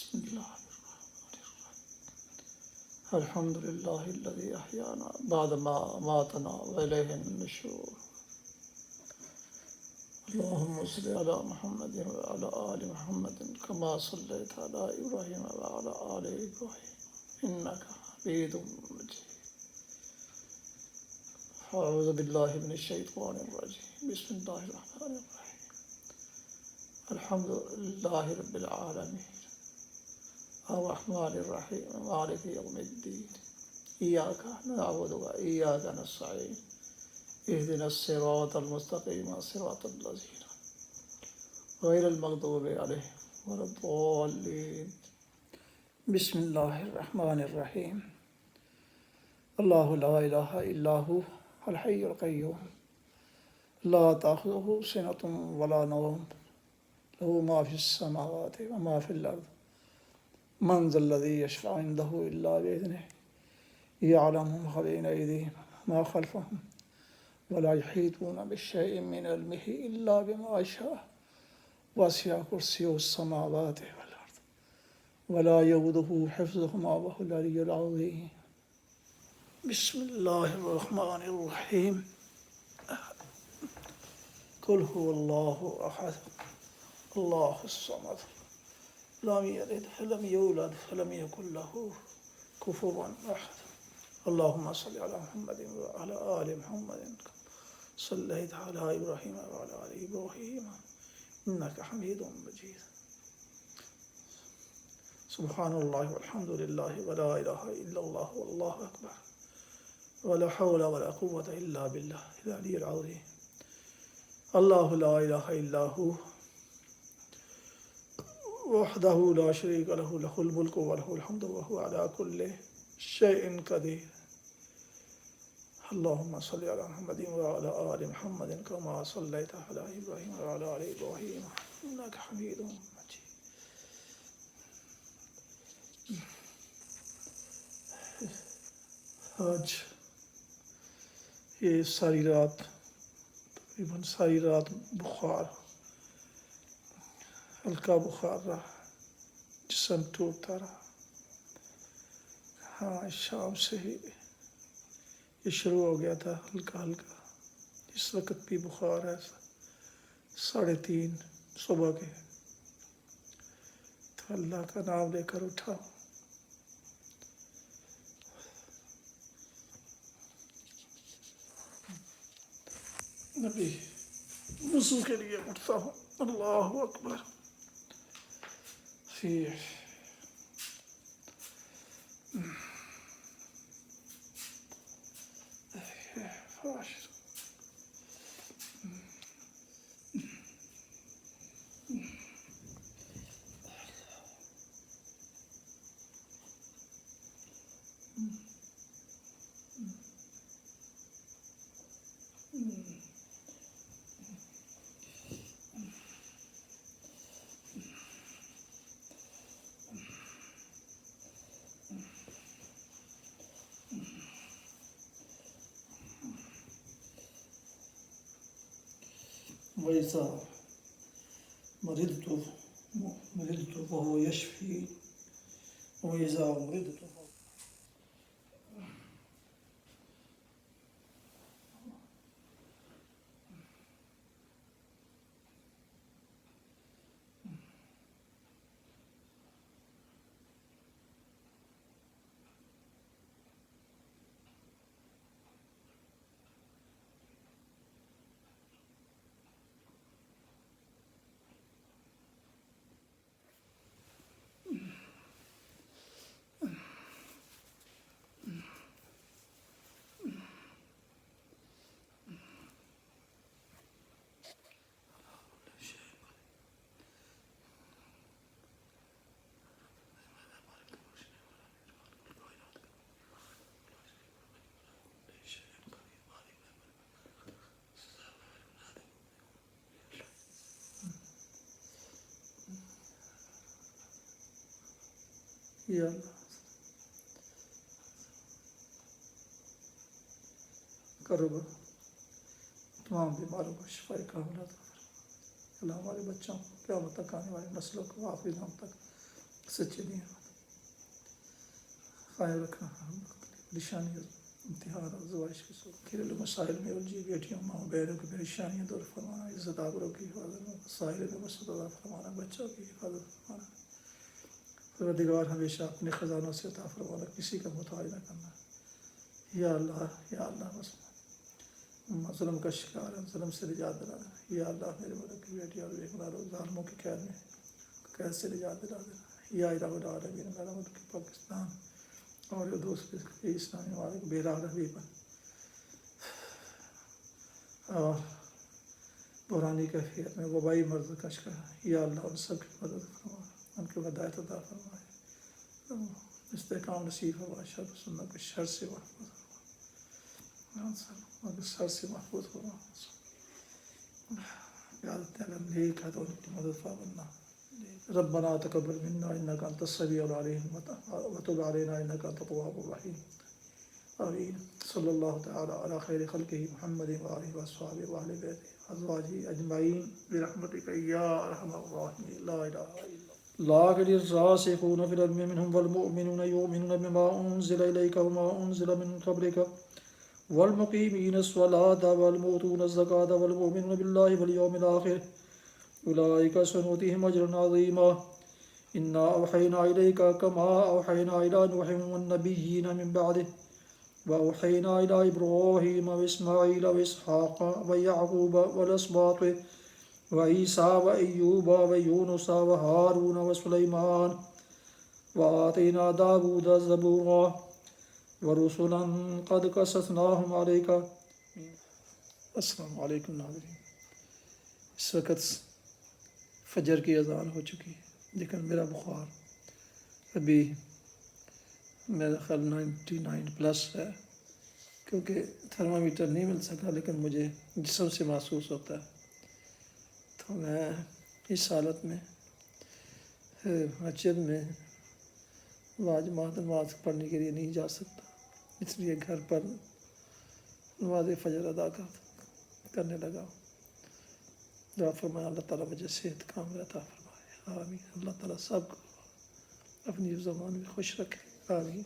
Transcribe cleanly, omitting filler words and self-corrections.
بسم اللہ الحمد للہ الذی احیانا بعد ما اماتنا والیہ النشور اللہم صل علی محمد وعلی آل محمد کما صلیت علی ابراہیم وعلی آل ابراہیم انک حمید مجید اعوذ باللہ من الشیطان الرجیم بسم اللہ الرحمن الرحیم الحمد للہ رب العالمین الرحمن الرحیم مالک یوم الدین ایاک نعبد و ایاک نستعین اهدنا الصراط المستقیم صراط الذین غیر المغضوب علیہم ولا الضالین بسم اللہ الرحمن الرحیم اللہ لا الہ الا هو الحی القیوم لا تأخذه سنة ولا نوم له ما في السماوات وما في الأرض من ذا الذي يشفع عنده إلا بإذنه يعلم ما بين أيديهم ما خلفهم ولا يحيطون بشيء من علمه إلا بما شاء وسع كرسيه السماوات والأرض ولا يؤوده حفظهما وهو العلي العظيم بسم الله الرحمن الرحيم قل هو الله أحد الله الصمد لم يلد ولم يولد ولم يكن له كفوا أحد اللهم صل على محمد وعلى آل محمد صليت على إبراهيم وعلى آل إبراهيم إنك حميد مجيد سبحان الله والحمد لله ولا إله إلا الله والله أكبر ولا حول ولا قوة إلا بالله العلي العظيم الله لا إله إلا هو وحده لا شريك له له الملك وله الحمد وهو على كل شيء قدير اللهم صل على محمد وعلى آل محمد كما صليت على إبراهيم وعلى آل إبراهيم إنك حميد مجيد آج یہ ساری رات تقریباً ساری رات بخار ہلکا بخار رہا جسم ٹوٹتا رہا ہاں شام سے ہی یہ شروع ہو گیا تھا ہلکا ہلکا اس وقت بھی بخار ہے 3:30 صبح کے تو اللہ کا نام لے کر اٹھا نبی وضو کے لیے اٹھتا ہوں اللہ اکبر وَإِذَا مَرِضْتُ فَهُوَ يَشْفِي وَإِذَا مَرِضْتُ یا اللہ کرو تمام بیماروں کو شفا کاملہ عطا فرما اللہ ہمارے بچوں کو قیامت تک آنے والی نسلوں کو آخری دم تک سچے نہیں قائم رکھنا پریشانیوں امتحان اور زوائش کے ساتھ گھریلو مسائل میں الجھی بیٹیوں ماں بہنوں کی پریشانیاں دور فرمانا، عزت آبروں کی حفاظت، مسائل میں مسئلہ عطا فرمانا، بچوں کی حفاظت فرمانا، پروردگار ہمیشہ اپنے خزانوں سے عطا فرمانا، کسی کا محتاج نہ کرنا۔ یا اللہ بس ظلم کا شکار ہے، ظلم سے نجات دلانا۔ یا اللہ میرے ملک کی بیٹی اور بیگناروں ظالموں کی قید سے نجات دلا دینا۔ یا الہ العالمین میرا ملک پاکستان اور دوسرے اسلامی ممالک بہرحال روی پر اور بحرانی کیفیت میں وبائی مرض کا شکار، یا اللہ ان سب کی مدد فرما، ان کی ہدایت عطا فرمائے، استحکام نصیب فرما، شر سننا کو شر سے محفوظ فرما، شر سے محفوظ فرما، نیک ہے تو ان کی مدد فرما۔ ربنا تقبل منا انك انت السميع العليم وتب علينا انك انت التواب الرحيم آمين صلى الله تعالى على خير خلقه محمد وآله وصحبه وأهل بيته أزواجه أجمعين برحمتك يا أرحم الراحمين لا إله إلا الله لكن الراسخون في العلم منهم والمؤمنون يؤمنون بما أنزل إليك وما أنزل من قبلك والمقيمين الصلاة والمؤتون الزكاة والمؤمنون بالله واليوم الآخر أولئك سنؤتيهم أجرا عظيما إنا أوحينا إليك كما أوحينا إلى نوح والنبيين من بعده وأوحينا إلى إبراهيم وإسماعيل وإسحاق ويعقوب والأسباط وعيسى وأيوب ويونس وهارون وسليمان وآتينا داود زبورا ورسلا قد قصصناهم عليك۔ السلام علیکم ناظرین، اس وقت فجر کی اذان ہو چکی ہے، لیکن میرا بخار ابھی میرا خیال 99 پلس ہے، کیونکہ تھرمامیٹر نہیں مل سکا، لیکن مجھے جسم سے محسوس ہوتا ہے۔ تو میں اس حالت میں مسجد میں نماز پڑھنے کے لیے نہیں جا سکتا، اس لیے گھر پر نماز فجر ادا کرنے لگا۔ دعا فرمائے اللہ تعالیٰ مجھے صحت کاملہ عطا فرمائے، آمین۔ اللہ تعالیٰ سب کو اپنی زبان میں خوش رکھے، آمین۔